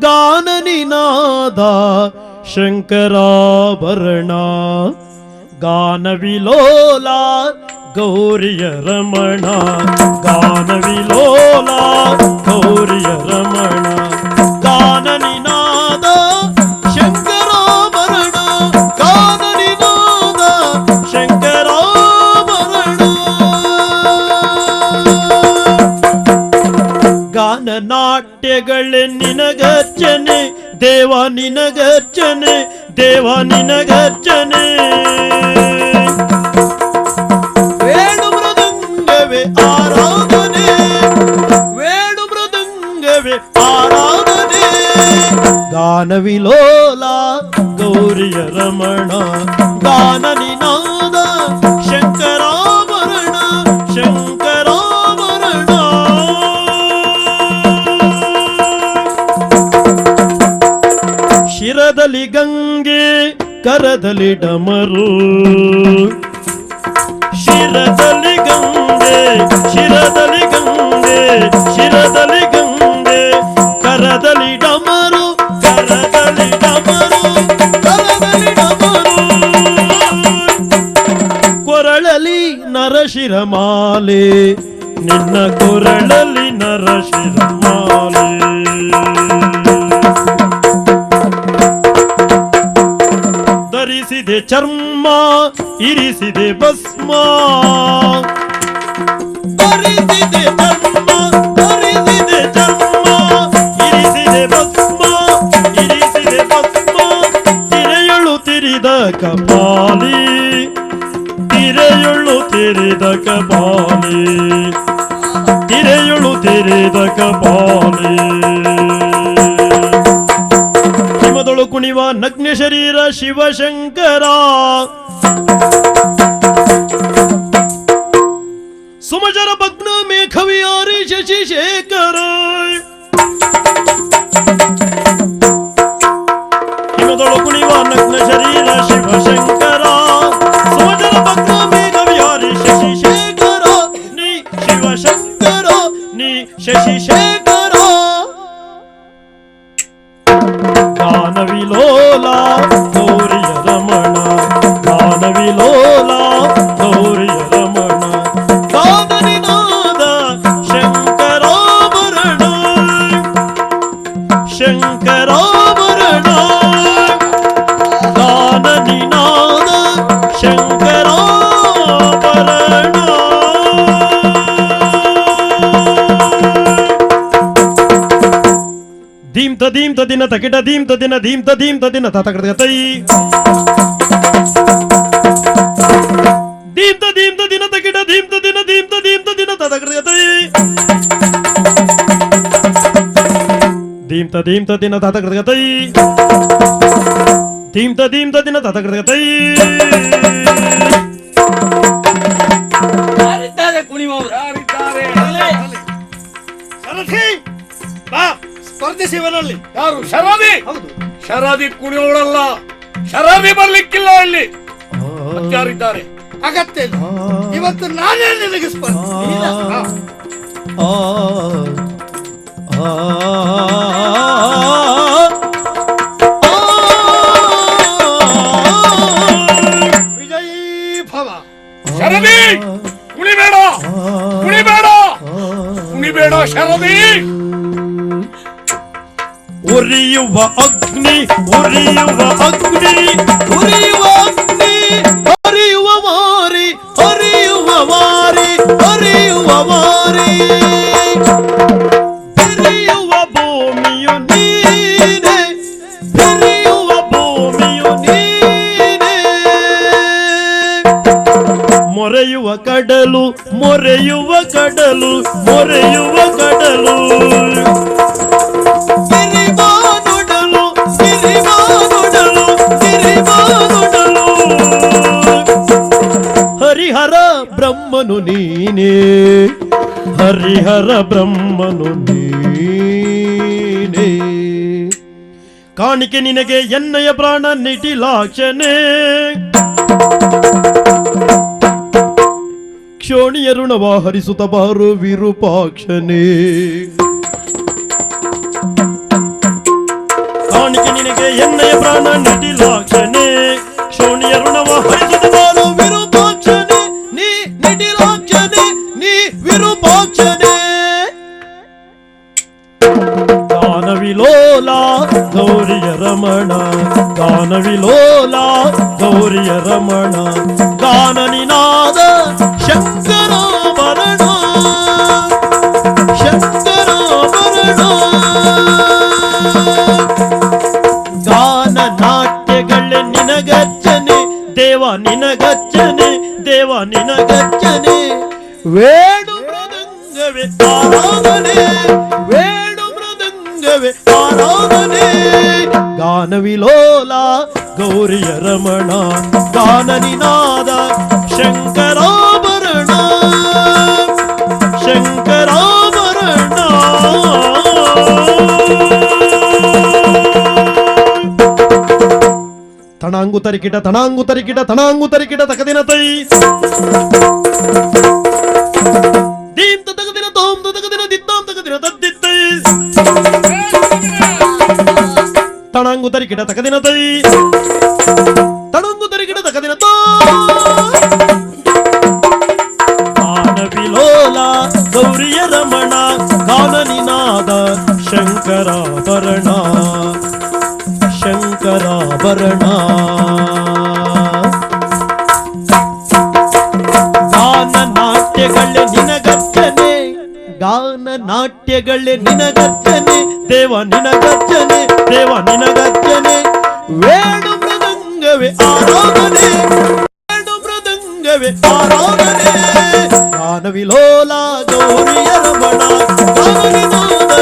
ಗಾನ ನಿನಾದ ಶಂಕರಾಭರಣ ಗಾನ ವಿಲೋಲ ಗೌರಿಯ ರಮಣ ಗಾನ ವಿಲೋಲ ಗೌರಿಯ ರಮಣ ಗಾನ ನಿನಾದ ಶಂಕರಾಭರಣ ಗಾನ ನಿನಾದ ಶಂಕರಾಭರಣ ಗಾನ ನಾಟ್ಯಗಳೇ ನಿನಗರ್ಚನೆ ದೇವ ನಿನಗರ್ಚನೆ ದೇವ ನಿನಗರ್ಚನೆ ವೇಣು ಮೃದಂಗವೇ ಆರಾಧನೆ ವೇಣು ಮೃದಂಗವೇ ಆರಾಧನೆ ಗಾನ ವಿಲೋಲ ಗೌರಿಯ ರಮಣ ಗಾನ ನಿನಾದ ಶಂಕರಾಭರಣ ಶಂಕರಾಭರಣ ಶಿರದಲ್ಲಿ ಗಂಗೆ ಕರದಲ್ಲಿ ಡಮರು ಶಿರದಲ್ಲಿ ಗಂಗೆ ಶಿರದಲ್ಲಿ ಗಂಗೆ ಶಿರದಲ್ಲಿ ಗಂಗೆ ಕರದಲ್ಲಿ ಡಮರು ಕರದಲ್ಲಿ ಡಮರು ಕರದಲ್ಲಿ ಡಮರು ಕೊರಳಲಿ ನರಶಿರಮಾಲೆ ನಿನ್ನ ಕೊರಳಲಿ ನರಶಿರಮಾಲೆ ಧರಿಸಿದೆ ಚರ್ಮ ಇರಿಸಿದೆ ಭಸ್ಮ ಧರಿಸಿದೆ ಚರ್ಮ ಧರಿಸಿದೆ ಚರ್ಮ ಇರಿಸಿದೆ ಭಸ್ಮ ಇರಿಸಿದೆ ಭಸ್ಮ ತಿರೆಯೊಳು ತಿರಿದ ಕಪಾಲಿ ತಿರೆಯೊಳು ತಿರಿದ ಕಪಾಲಿ ತಿರೆಯೊಳು ತಿರಿದ ಕಪಾಲಿ ಹಿಮದೊಳು ಕುಣಿವ ನಗ್ನ ಶರೀರ ಶಿವಶಂಕರ ಸುಮಜರ ಭಗ್ನ ಮೇಘವಿಹಾರಿ ಶಶಿಶೇಖರ ಹಿಮದೊಳು ಕುಣಿವ ನಗ್ನ ಶರೀರ ಶಿವಶಂಕರ ಸುಮಜರ ಭಗ್ನ ಮೇಘವಿಹಾರಿ ಶಶಿಶೇಖರ ನೀ ಶಿವಶಂಕರ ನೀ ಶಶಿಶೇಖರ ಗಾನ ವಿಲೋಲ ಗೌರಿಯ ರಮಣ ಗಾನ ವಿಲೋಲ ಗೌರಿಯ ರಮಣ ಗಾನ ನಿನಾದ ಶಂಕರಾಭರಣ ಶಂಕರಾಭರಣ ಗಾನ ನಿನಾದ ಶಂಕರಾಭರಣ ಧೀಮ್ತ ಧೀಮ್ತ ದಿನ ತಕಿಟ ಧೀಮ್ತ ದಿನ ಧೀಮ್ತ ಧೀಮ್ತ ದಿನ ತತಕಟಗತೈ ಧೀಮ್ತ ಧೀಮ್ತ ದಿನ ತಕಿಟ ಧೀಮ್ತ ದಿನ ಧೀಮ್ತ ಧೀಮ್ತ ದಿನ ತತಕಟಗತೈ ಧೀಮ್ತ ಧೀಮ್ತ ದಿನ ತತಕಟಗತೈ ಧೀಮ್ತ ಧೀಮ್ತ ದಿನ ತತಕಟಗತೈ ಯಾರಿದ್ದಾರೆ ಕುಣಿಮವರು ಯಾರಿದ್ದಾರೆ ಸರಸಿ ಬಾ ಸ್ಪರ್ಧಿಸಿವನಲ್ಲಿ ಯಾರು ಶರಾದಿ ಹೌದು ಶರಾದಿ ಕುಣಿಯೋಳಲ್ಲ ಶರಾದಿ ಬರ್ಲಿಕ್ಕಿಲ್ಲ ಇಲ್ಲಿ ಯಾರಿದ್ದಾರೆ ಅಗತ್ಯ ಇಲ್ಲ ಇವತ್ತು ನಾನೇ ನಿನಗೆ ವಿಜಯೀ ಭವ ಶರದಿ ಕುಣಿಬೇಡ ಕುಣಿಬೇಡ ಕುಣಿಬೇಡ ಶರದಿ ಉರಿಯುವ ಅಗ್ನಿ ಉರಿಯುವ ಅಗ್ನಿ ಉರಿಯುವ ಅಗ್ನಿ ಹರಿಯುವ ಮಾರಿ ಹರಿಯುವ ಮಾರಿ ಹರಿಯುವ ಮಾರಿ ಹರಿಯುವ ಭೂಮಿಯು ನೀನೆ ಹರಿಯುವ ಭೂಮಿಯು ನೀನೆ ಮೊರೆಯುವ ಕಡಲು ಮೊರೆಯುವ ಕಡಲು ಮೊರೆಯುವ ಕಡಲು ಗಿರಿಬಾನುಡಲು ಗಿರಿಬಾನುಡಲು ಗಿರಿಬಾನುಡಲು ಹರಿಹರ ಬ್ರಹ್ಮನು ನೀನೇ ಹರಿಹರ ಬ್ರಹ್ಮನು ನೀನೇ ಕಾಣಿಕೆ ನಿನಗೆ ಎನ್ನಯ ಪ್ರಾಣ ನಿಟಿಲಾಕ್ಷನೆ ಕ್ಷೋಣಿಯ ಋಣವ ಹರಿಸುತ್ತ ಬಾರು ವಿರೂಪಾಕ್ಷನೇ ನಿನಗೆ ಎನ್ನಯ ಪ್ರಾಣ ನಿಟಿಲಾಕ್ಷನೆ ಶೋಣಿಯ ಋಣವ ಹರಿಸುತ್ತ ಬಾಳು ವಿರೂಪಾಕ್ಷನೆ ನೀ ನಿಟಿಲಾಕ್ಷನೆ ನೀ ವಿರೂಪಾಕ್ಷನೆ ಗಾನವಿಲೋಲ ಗೌರಿಯ ರಮಣ ಗಾನವಿಲೋಲ ಗೌರಿಯ ರಮಣ ಗಾನ ನಿನಾದ ಶಂಕರಾಭರಣ ಶಂಕರಾಭರಣ ಗಾನ ನಾಟ್ಯಗಳೇ ನಿನಗರ್ಚನೆ ದೇವ ನಿನಗರ್ಚನೆ ದೇವ ನಿನಗರ್ಚನೆ ವೇಣು ಮೃದಂಗವೇ ಆರಾಧನೆ ವೇಣು ಮೃದಂಗವೇ ಆರಾಧನೆ ಗಾನವಿಲೋಲ ಗೌರಿಯ ರಮಣ ಗಾನ ನಿನಾದ ಶಂಕರಾಭರಣ ಶಂಕರಾಭರಣ ತಣಾಂಗು ತರಿಕಿಟ ತಣಾಂಗು ತರಿಕಿಟ ತಣಾಂಗು ತರಿಕಿಟ ತಕದಿನ ತೈ ದೀಂ ತಗದಿನ ತೋಂ ತಗದಿನ ದಿತ್ತಾಂ ತಗದಿನ ತದ್ದಿತ್ತೈ ತಣಾಂಗು ತರಿಕಿಟ ತಕದಿನ ತೈ ತಣಾಂಗು ತರಿಕಿಟ ತಕದಿನ ತೋ ಗಾನವಿಲೋಲ ಗೌರಿಯ ರಮಣ ಗಾನ ನಿನಾದ ಶಂಕರಾಭರಣ ಶಂಕರಾಭರಣ ಗಾನ ನಾಟ್ಯಗಳೇ ನಿನಗರ್ಚನೆ ಗಾನ ನಾಟ್ಯಗಳೇ ನಿನಗರ್ಚನೆ ದೇವ ನಿನಗರ್ಚನೆ ದೇವ ನಿನಗರ್ಚನೆ ವೇಣು ಮೃದಂಗವೇ ಆರಾಧನೆ ವೇಣು ಮೃದಂಗವೇ ಆರಾಧನೆ ಗಾನವಿಲೋಲ ಗೌರಿಯ ರಮಣ ಗಾನ ನಿನಾದ